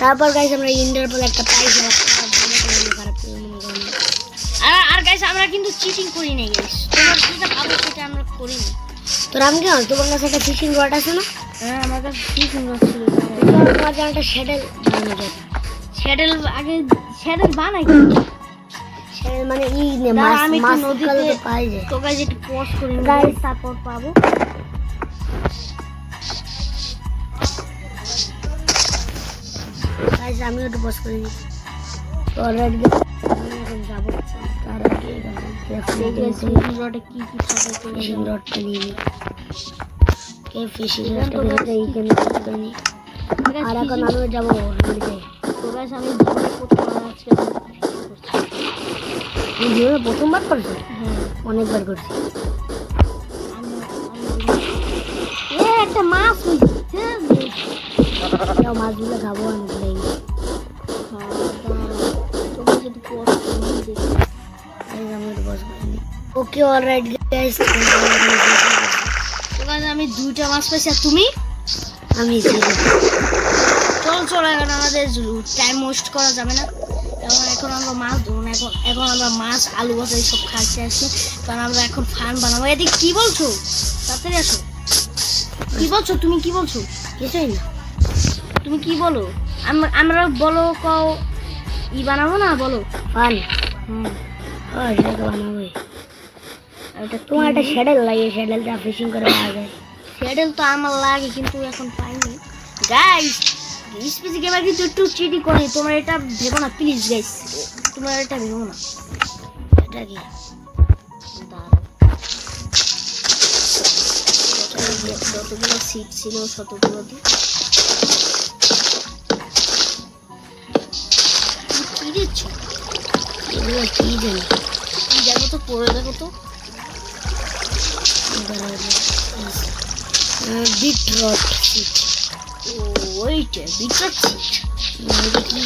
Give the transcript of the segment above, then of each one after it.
তারপর গাইস আমরা ইন্ডোর বলে একটা প্রাইজ আর গাইস আমরা কিন্তু চিটিং করি না গাইস, তোমরা যেটা ভাবো সেটা আমরা করি না। তোর আমি কেন তোমার কাছে একটা ফিশিং রড আছে না? হ্যাঁ আমার কাছে ফিশিং রড ছিল। তোমার জন্য একটা শ্যাডেল বানানো যায়। শ্যাডেল আগে শ্যাডেল বানাই, শ্যাডেল মানে ই নে আমি মাছ নদীতে পাই যায়। তো গাইস একটু পজ করে নিই গাইস তারপর পাবো। গাইস আমি একটু পজ করে নিই। তো অলরেডি আমি এখন যাব। তার আগে ফিশিং রডে কি কি সাথে ফিশিং রডটা নিয়ে নিই। ফিশিং রডটা এইখানে করে নিই। আর এখন আমি যাবো নদীতে। তো গাইস আমি আজকে জীবনে প্রথমবার করছি? হ্যাঁ অনেকবার করছি। একটা মাছ হয়েছে, মাছগুলো খাবো আমি ওকে অলরাইট গাইস। আমি 2টা মাছ পাইছি আর তুমি? আমি চলো এখন আমাদের টাইম ওয়েস্ট করা যাবে না, এখন আমরা মাছ ধরবো না। এখন আমরা মাছ আলু বাসা এইসব খাইতে আসি, কারণ আমরা এখন ফান বানাবো। এদিকে কি বলছো? তাড়াতাড়ি আসো। কি বলছো তুমি? কি বলছো? কিছুই না, তুমি কি বলো? আমরা বলো কও ই বানাবো না, বলো ফান। সেটা তো বানাবোই। তোমার একটা শ্যাডেল লাগে, শ্যাডেলটা ফিশিং করে পাওয়া যায়। শ্যাডেল তো আমার লাগে কিন্তু এখন পাইনি গাইস। স্পিসি গেমার কিন্তু একটু চিটিং করে, তোমরা এটা ভেবো না প্লিজ গাইস, তোমরা এটা ভেবো না। এটা কি যতগুলো সিট ছিল ততগুলো কি দিচ্ছ? এগুলো কি জানি, দেখো তো, পরে দেখো তো। বিটরট সিট। ওইটা বিটরট সিট? এটা কি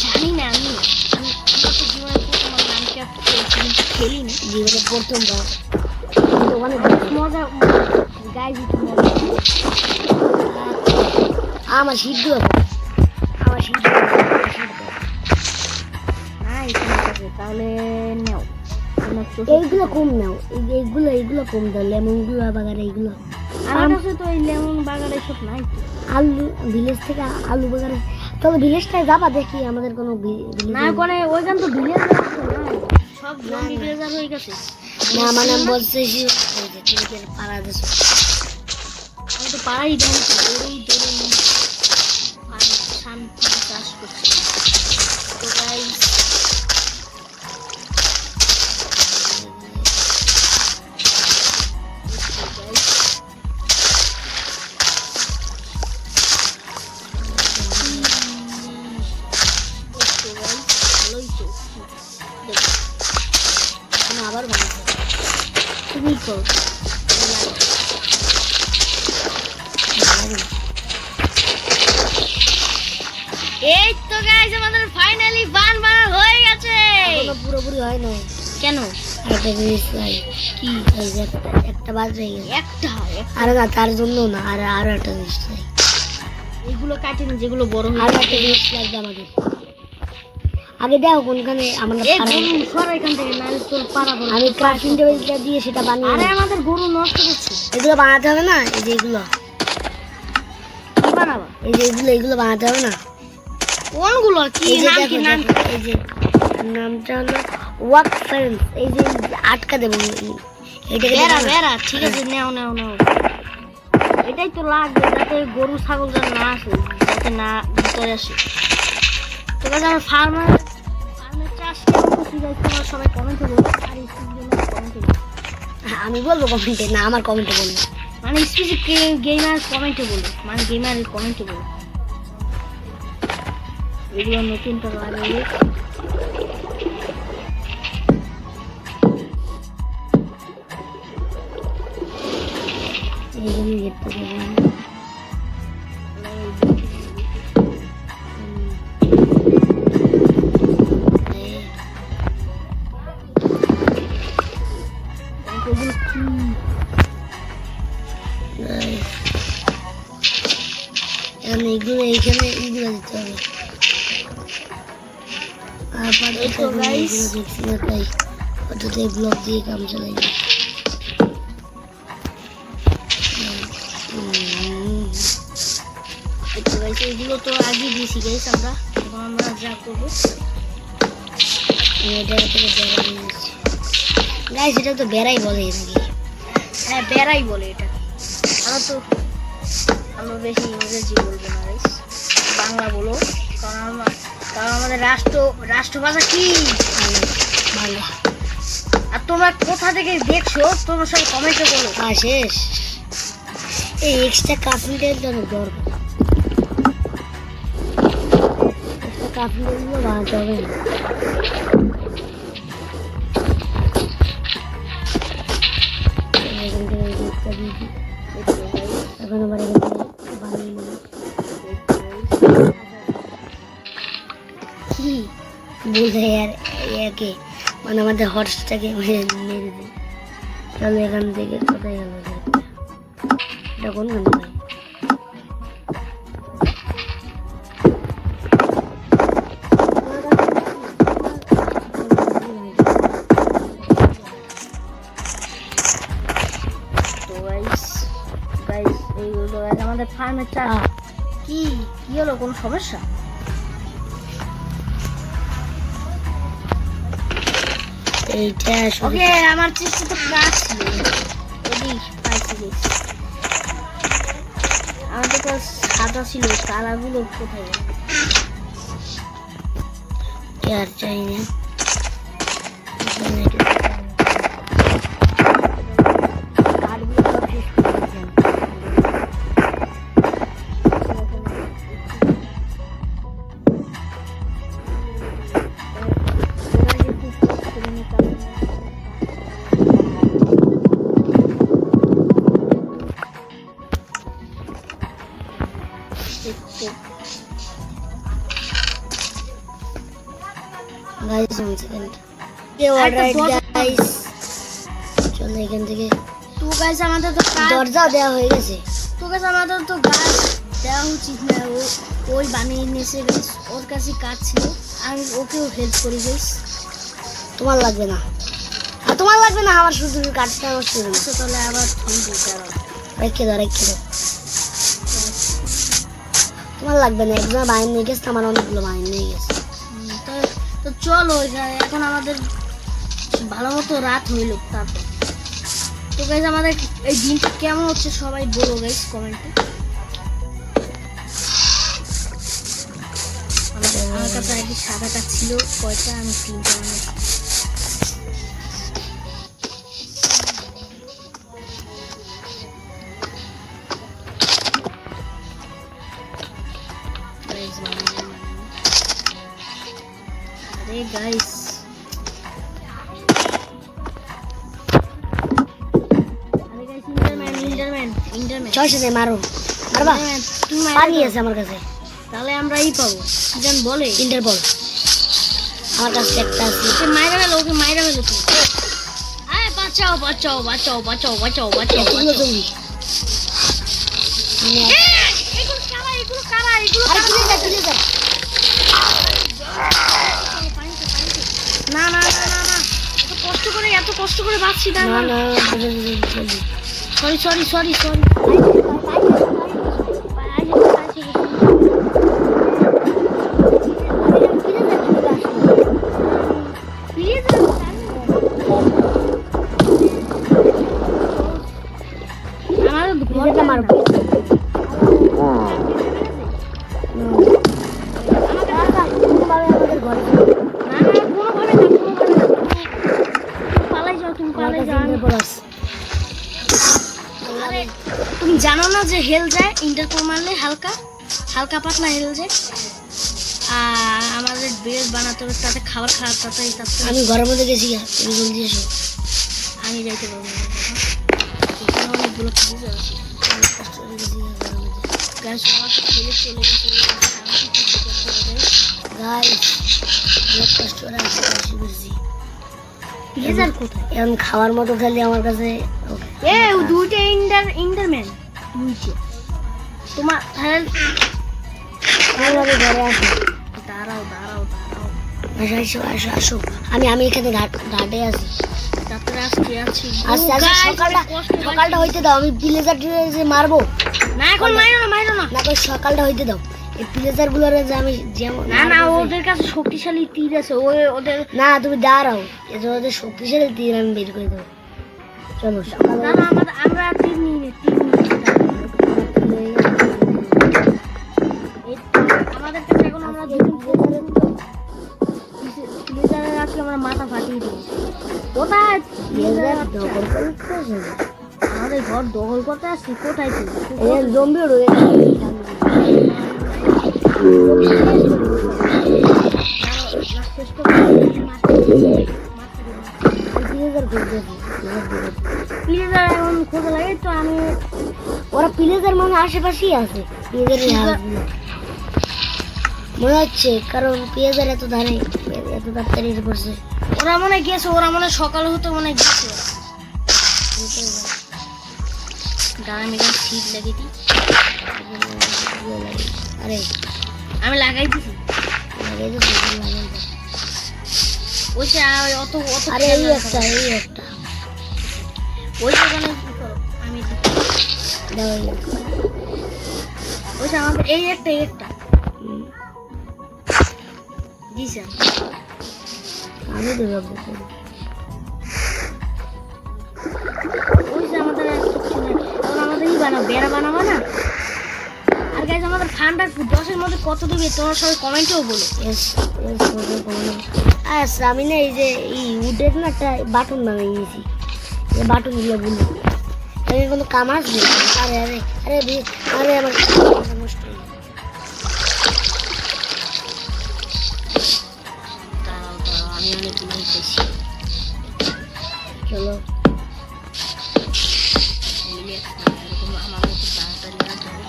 জানি না। আমি তো জীবনে প্রথম মাইনক্রাফট খেলছি কিন্তু খেলিনি। জীবনে প্রথমবার ওখানে মজা গাইজ, আমার সিদ্ধ আমার সিদ্ধ তাহলে নেও। এইগুলো কম নাও, এইগুলো কম দাও, লেমন গুলো বাগান এইগুলো। আমার কাছে তো এই লেমন বাগান এসব নাই। আলু ভিলেজ থেকে আলু বাগানে, তবে ভিলেজটায় যাবা দেখি আমাদের কোনো না কোনে ওইখান তো ভিলেজ সব জমি ভিলেজার হয়ে গেছে। না মানে আমি বলছি পাড়া দেশ, আমি তো পাড়াই দেন দৌড়েই শান্তি চাষ করছি। তো গাইস আবার বানাবো, তুমি তো এই তো গাইস আমাদের ফাইনালি বান বানানো হয়ে গেছে। পুরোপুরি হয় না। কেন? একটা জিনিস চাই। কি? একটা বাজ হয়ে গেছে। একটা আর না তার জন্য না, আরো একটা জিনিস চাই। এগুলো কাটেনি যেগুলো বড় হয়ে আরো একটা জিনিস লাগবে আমাদের। আগে দেখো কোনখানে আমরা এখান থেকে না তোর পাড়া বড়। আমি ক্রাফটিং টেবিলটা দিয়ে সেটা বানিয়ে। আরে আমাদের গরু নষ্ট করছে। এগুলো বানাতে হবে না, এই যে এগুলো কি বানাবা? এই যে এগুলো বানাতে হবে না। কোনগুলো? কি নাম? কি নাম? এই যে নামটা হলো ওয়াক ফেন্স। এই যে আটকা দেবো এইটাকে। বেড়া ঠিক আছে, নাও। এটাই তো লাগবে যাতে গরু ছাগল যেন না আসে, যাতে না ভিতরে আসে। তো গাইস আমার ফার্মের চাষ কেমন করছি গাইস তোমরা সবাই কমেন্টে বলো। আর কমেন্টে আমি বলবো কমেন্টে, না আমার কমেন্টে বলবো, মানে স্পেসিফিক গেমার কমেন্টে বলো, মানে গেমারের কমেন্টে বলো। এগুলো নতুনটা লাগে। এই জন্য দেখতে পাবেন। এখন এইগুলো এইখানে এইগুলো দিতে হবে। আর এই তো guys। দেখছি না তাই অটোতে ব্লক দিয়ে কাম চালাই। তো গাইস এইগুলো তো আগে দিয়েছি গাইস আমরা। এখন আমরা যা করবো এটা থেকে বেড়াই নিয়েছি গাইস, এটা তো বেড়াই বলে নাকি? হ্যাঁ বেড়াই বলে এটা। আমরা বেশি ইংরেজি বলবো না গাইস, বাংলা বলো। কারণ আমাদের রাষ্ট্রভাষা কি ভালো। আর তোমরা কোথা থেকে দেখছো তোমরা সব কমেন্টে বলো। শেষ এই এক্সট্রা কাফিনটার জন্য দরকার। এক্সট্রা কাফিনগুলো বানাতে হবে না। এখন আবার এখান থেকে বানিয়ে নেব। কি বলতে আর একে মানে আমাদের হর্সটাকে মেরে দিই। তাহলে এখান থেকে কোথায় গেল এটা কোন গান ভাই? তো গাইস এইগুলো আমাদের ফার্মের চাষ। কি হলো, কোনো সমস্যা? এইটা ওকে আমার চেষ্টা তো কাজ ছিল। এদিক পাইছি গাইস। আমাদের তো সাদা ছিল, কালারগুলো কোথায় গেল? আর চাই না। Guys one second. Alright guys, চলো এখান থেকে। তো গাইস আমাদের তো দরজা দেওয়া হয়ে গেছে। তো গাইস আমাদের তো গাছ দেওয়া উচিত না। ওই বানিয়ে নিয়েছে গাইস, ওর কাছে কাজ ছিল। আমি ওকেও হেল্প করি গাইস। তোমার লাগবে না, আর তোমার লাগবে না, আমার শুধু কাঠটা নষ্ট হবে। আচ্ছা তাহলে আবার রেখে দাও। তোমার লাগবে না, একজন বাইরে নিয়ে গেছে, আমার অনেকগুলো বাইরে নিয়ে গেছে। তো চলো এখন আমাদের ভালো মতো রাত হইল। তারপর তো গাইস আমাদের এই দিনটা কেমন হচ্ছে সবাই বলো গাইস কমেন্টে। আমার কাছে আগে সাদা কাজ ছিল কয়টা, আমি 3টা বানিয়েছি। আরে গাইস ইন্টারম্যান ছয় সাথে মারো, মারবা? পানি আছে আমার কাছে, তাহলে আমরা এই পাবো। জান বলে ইন্টারপল আমার কাছে একটা আছে। ওকে মাইরা ফেলো, ওকে মাইরা ফেলো তুমি। আয় বাঁচাও বাঁচাও বাঁচাও বাঁচাও বাঁচাও বাঁচাও এগুলো বাঁচাও। তুমি আমি এগুলো কারা, এগুলো কারা, এগুলো আরে কারা? তুলে যা না না না না না, এত কষ্ট করে বাঁচছি। না না না সরি সরি সরি সরি। মারবো আমাদের ঘরে তুমি জানো না যে হেল যায় ইন্টারপোল মারলে হালকা হালকা পাতলা হেল যায়। আর আমাদের বেড বানাতে হবে, তাতে খাবার খাওয়ার তাতেই তাতে আমি ঘরের মধ্যে গেছি, তুমি জলদি এসো। আমি যাইতে পারবো না, অনেকগুলো কিছু আছে। গ্যাস ছেড়ে চলে গেছে গাইস, অনেক কষ্ট করে আসি। লেজার কোথায়? এখন খাওয়ার মতো খালি আমার কাছে দুইটা ইন্টারম্যান দুইটা তোমার হেল্প আমাদের ঘরে আসো। দাঁড়াও দাঁড়াও দাঁড়াও, আসো আসো আসো আসো। আমি এখানে ঘাটে আছি। তারপরে আসছি আছি। আস্তে আস্তে Guys, সকালটা হইতে দাও। আমি প্লেজার যে মারবো না, এখন মাইরো না মাইরো না। না, কই সকালটা হইতে দাও। এই প্লেজার গুলোরে যে আমি যেমন না না, মারবো যে- ওদের কাছে শক্তিশালী তীর আছে, ওদের না, তুমি দাঁড়াও। এই যে ওদের শক্তিশালী তীর আমি বের করে দেবো। চলো সকালে না না, আমরা তীর নিয়ে নিই, তীর নিয়ে নিই। এই তো, আমাদের কাছে এখন আমরা দুজন প্লেজারের আজকে আমরা মাথা ফাটিয়ে দিই। কোথায় প্লেজার দখল করে দিতেছে। আমাদের ঘর দখল করতে আসছি? কোথায় তুই? এই জম্বি উড়ে প্লেজার এখন খোঁজা লাগে তো আমি। ওরা প্লেজার মানে আশেপাশেই আছে। প্লেজারের হাউসগুলো মনে হচ্ছে, কারণ প্লেজার এত তাড়াতাড়ি পড়ছে। ওরা মনে হয় গেছে, ওরা মনে হয় সকাল হতে মনে হয় গেছে। দাঁড়া, আমি এখানে সিট লাগিয়ে দিই। আরে আমি লাগাই দিছি। লাগাই দে, লাগাই দে। ওই যে অত অত আরে খেয়াল এই রাখো একটা না। এই একটা ওই দোকানে কি করো? আমি দিচ্ছি। দাও, এই একটা। ওই যে আমাদের এই একটা দিছে। আমি দেবো। ওই যে আমাদের আর কিচ্ছু নেই। এখন আমাদের কি বানাবো? বেড়া বানাবো না? আর গাইজ, আমাদের ফান্ডার 10-এর মধ্যে কত দিবে তোমরা সবাই কমেন্টেও বলো। আচ্ছা, আমি না এই যে এই উডের না একটা বাটন বানিয়ে নিয়েছি। এই বাটনগুলো বলি আমি কোনো কাম আসবে। আরে আরে আরে আরে আমার নষ্ট হয়ে গেছে। দাঁড়াও দাঁড়াও, আমি অনেক ভুল পেয়েছি। চলো এরকম আমার মতো তাড়াতাড়ি না যাবে।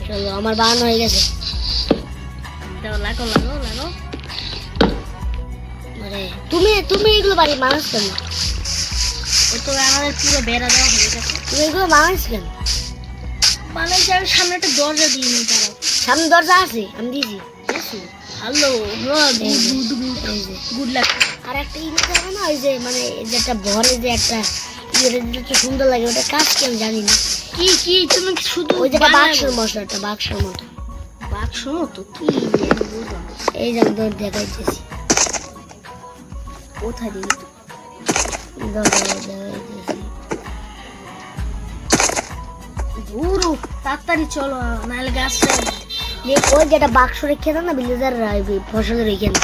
চলো, আমার বানানো হয়ে গেছে। দাও, লাগো লাগো লাগো। মানে তুমি এগুলো বাড়ি মানুষ কেন? ও তো আমাদের পুরো বেড়া দেওয়া হয়ে গেছে। তুমি এগুলো মানুষ কেন? মানে যার সামনে একটা দরজা দিয়ে নি। দাঁড়াও, সামনে দরজা আছে, আমি দিয়েছি। হ্যালো, এই যে। Good luck. আর একটা ইয়ে হবে না, ওই যে মানে এই যে একটা ভরে যে একটা ইয়ে দিলে তো সুন্দর লাগে। ওটা কাজ কি আমি জানি না। কি কি তুমি শুধু ওই যে একটা বানাবো? বাক্সের মশলা, একটা বাক্সের মতো। বাক্স মতো কি আমি বুঝলাম না। এই যে আমি তোর দেখাইতেছি। কোথায় দিবি তুই? দেখাইতেছি। গুরু তাড়াতাড়ি চলো, নাহলে গাছটা যে ওই যে একটা বাক্স রেখে দাও না বিলেজার ফসলের ওইখানে।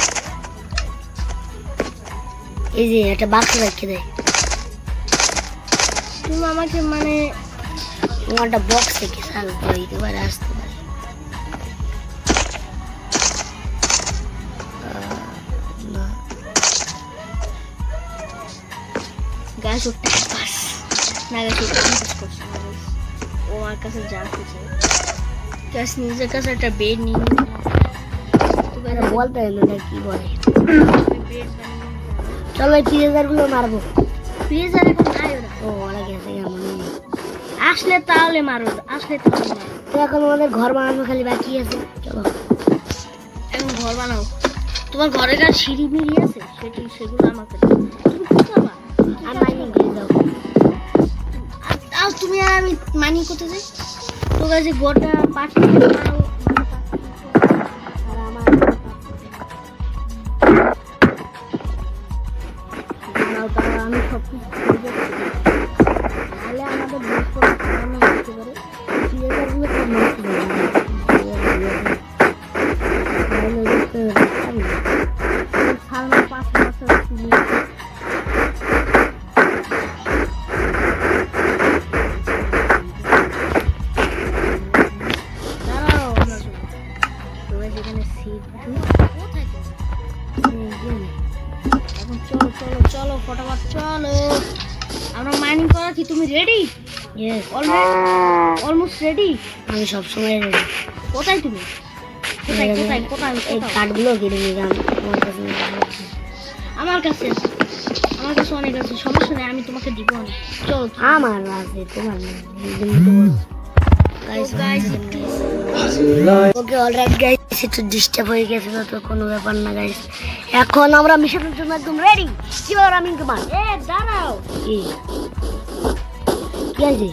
এই যে একটা বাক্স রেখে দেয়। তুমি আমাকে মানে তোমার একটা বক্স থেকে সাজতে হইতে পারে, আসতে পারে। না, গাছ উঠতে পাস না, গাছ উঠতে পাস করছে না guys। ও আমার কাছে জানতে চাই। গাছ নিজের কাছে একটা বেড নিয়ে নিল। তো এটা বলতে গেল না কি বলে। বেড বানিয়ে চলো এই প্লেজার গুলো মারবো। ফ্রিজার এখন নাই ওরা। ও ওরা গেছে কেমন নেই। আসলে তাহলে মারো, আসলে তাহলে মারো। তো এখন আমাদের ঘর বানানো খালি বাকি আছে। চলো এখন ঘর বানাও। তোমার ঘরের কাছে সিঁড়ি মিড়ি আছে, সেগুলো আমাকে দাও। তুমি কি করবা? আর মাইনিং দিয়ে দাও। আর তুমি আর আমি মাইনিং করতে যাই। তো কাছে গোটা পাঠিয়ে দাও। আর আমার দাঁড়াও, আমি সব কিছু করে যাচ্ছি। তাহলে আমাদের বেশ করে খাওয়ানো হতে পারে। প্লেজার গুলো তো নষ্ট হয়ে যাবে। সামনে 5 বছর তুমি দাঁড়াও, আমরা তোমরা যেখানে সিট কোথায় এখন চলো চলো চলো ফটাফট চলো। আমরা মাইনিং করা কি তুমি রেডি? Yes, almost ready. আমি সবসময় রেডি। কোথায় তুমি? কোথায় কোথায় কোথায় এই কোথায়? কাঠগুলো কিনে নিলাম তোমার কাছে নিয়ে যাবো। আমার কাছে আছে। আমার কাছে অনেক আছে, সমস্যা নেই, আমি তোমাকে দিব অনেক। চলো আমার আছে, তোমার নেই। একদম তো বলো। guys, ওকে অলরাইট গাইস, একটু ডিস্টার্ব হয়ে গেছিল তো কোনো ব্যাপার না গাইস। এখন আমরা মিশনের জন্য একদম রেডি। কি বলো রামিন কুমার? দাঁড়াও, কি কি আছে?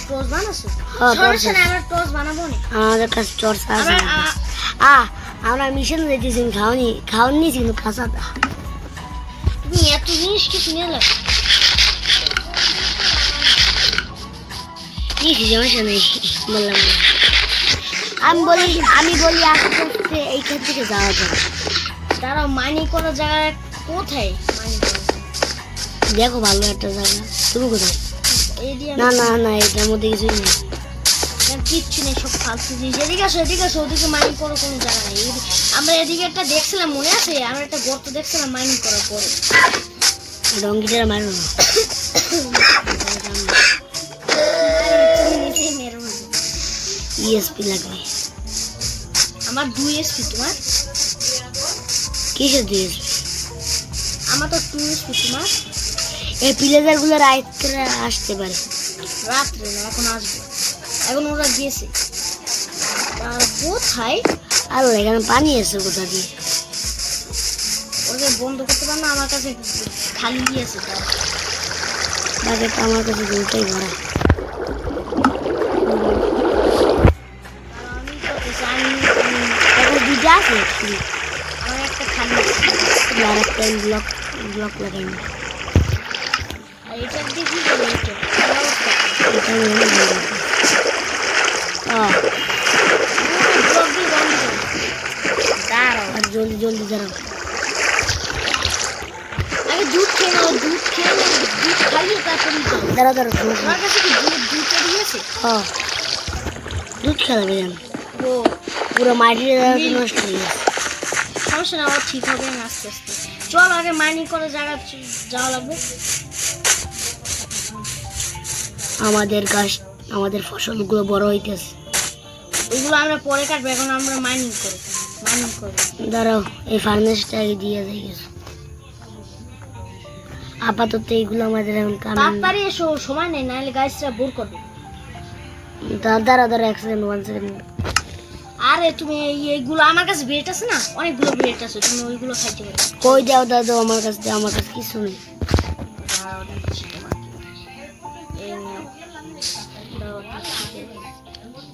টস বানাছো? হ্যাঁ, সমস্যা নাই, আমরা টস বানাবো না। আমাদের কাছে চর্চা আছে। আমরা মিশন দিয়েছি, খাওয়ানি কিন্তু কাঁচাটা। তুমি এত জিনিস কিছু নিয়ে এলে? কি সমস্যা নেই, বললাম না। আমি বলি আস্তে আস্তে এইখান থেকে যাওয়া যাবে। দাঁড়াও, মাইনিং করার জায়গায় কোথায়? মাইনিং করার দেখো ভালো একটা জায়গা। তুমি কোথায়? এই দিয়ে না না না, এটার মধ্যে কিছুই নেই। কিচ্ছু নেই, সব ফালতু জিনিস। এদিকে আসো, ওদিকে মাইনিং করার কোনো জায়গা নেই। আমরা এদিকে একটা দেখছিলাম, মনে আছে? আমরা একটা গর্ত দেখছিলাম মাইনিং করার পরে। ডঙ্গিটা মারো না। ইএসপি লাগবে আমার 2 এসপি। তোমার? কিসের ইএসপি? আমার তো 2 এসপি। তোমার? এই প্লেজার গুলো রাত্রে আসতে পারে। রাত্রে না, এখন আসবে। এখন ওরা গিয়েছে। কোথায়? আর এখানে পানি আছে কোথা দিয়ে? ওকে বন্ধ করতে পার না? আমার কাছে খালি আছে। বাকেটটা আমার কাছে দুটোই ভরা। দুইটা আছে, আমার একটা খালি আছে। আর একটা ব্লক লাগাইনি। আর এটা দিয়ে কি করবো? এটা নিয়ে ব্লক দিয়ে বন্ধ করবো। দাঁড়াও, আর জলদি জলদি দাঁড়াও। আগে দুধ খেয়ে নাও, দুধ খাইয়ে তারপরে দাঁড়াও দাঁড়াও। আমার কাছে কি দুধটা দিয়েছে? দুধ খেলাবে জান, ও পুরো মাটিতে নষ্ট হয়ে গেছে। সমস্যা না, আমার ঠিক হবে না আস্তে আস্তে। চল আগে মাইনিং করে জায়গা যাওয়া লাগবে। আমাদের ফসলগুলো বড় হইতেছে। ওইগুলো আমরা পরে কাটবো, এখন আমরা মাইনিং করবো। দাঁড়াও, এই ফার্মেসটা আগে দিয়ে যাই কিছু। আপাতত এইগুলো আমাদের এখন তাড়াতাড়ি এসো, সময় নেই, নাহলে গাছটা বোর করবে। দাঁড়া 1 সেকেন্ড 1 সেকেন্ড। আরে তুমি এইগুলো, আমার কাছে ব্রেড আছে না, অনেকগুলো ব্রেড আছে, তুমি ওইগুলো খাইতে পারো। কই দাও দাদু, আমার কাছে কিছু নেই।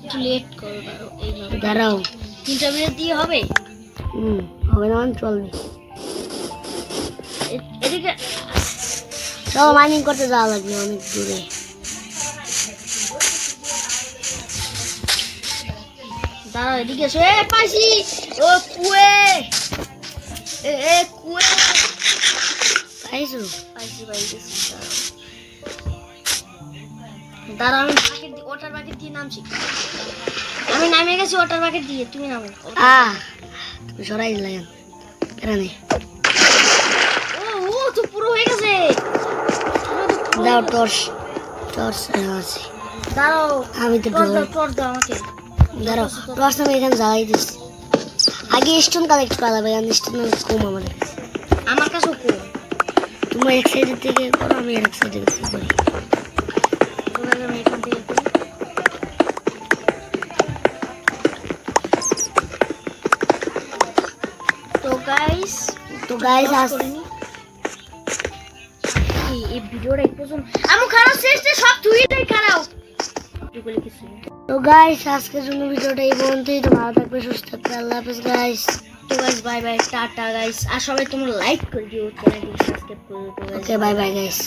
একটু লেট করো, দাঁড়াও। 3টা ব্রেড দিয়ে হবে? হবে না, চলবে। এদিকে সব মাইনিং করতে যাওয়া লাগবে অনেক দূরে। দাঁড়াও, এদিকে এসো। পাইছি। ও কুয়ে, কুয়ে পাইছো? পাইছি। দাঁড়াও, আমি ওয়াটার বাকেট দিয়ে নামছি। আমি নামে গেছি ওয়াটার বাকেট দিয়ে, তুমি নামো। তুমি সরাই দিলে এখানে। ও তো পুরো হয়ে গেছে। দাও টর্চ আছে। দাঁড়াও, আমি তো টর্চ দাও আমাকে। দাঁড়াও, টর্চ আমি এখানে জ্বালাই দিচ্ছি। আগে স্টোন কালেক্ট করা যাবে, স্টোন কম আমাদের। আমার কাছেও কম। তুমি এক সাইডের থেকে করো, আমি এক সাইডের থেকে করি। আমি এখান থেকে করি। তো গাইস এই ভিডিওটা এই পর্যন্ত। আমি খারাপ শেষে সব তুইটাই খারাপ। তো গাইস আজকের জন্য ভিডিওটা এই পর্যন্তই। তো ভালো থাকবে, সুস্থ থাকবে। আল্লাহ হাফেজ গাইস। তো guys bye bye, tata guys. আর সবাই তোমরা লাইক করে দিও, চ্যানেলটি সাবস্ক্রাইব করে দিও। Okay bye bye guys.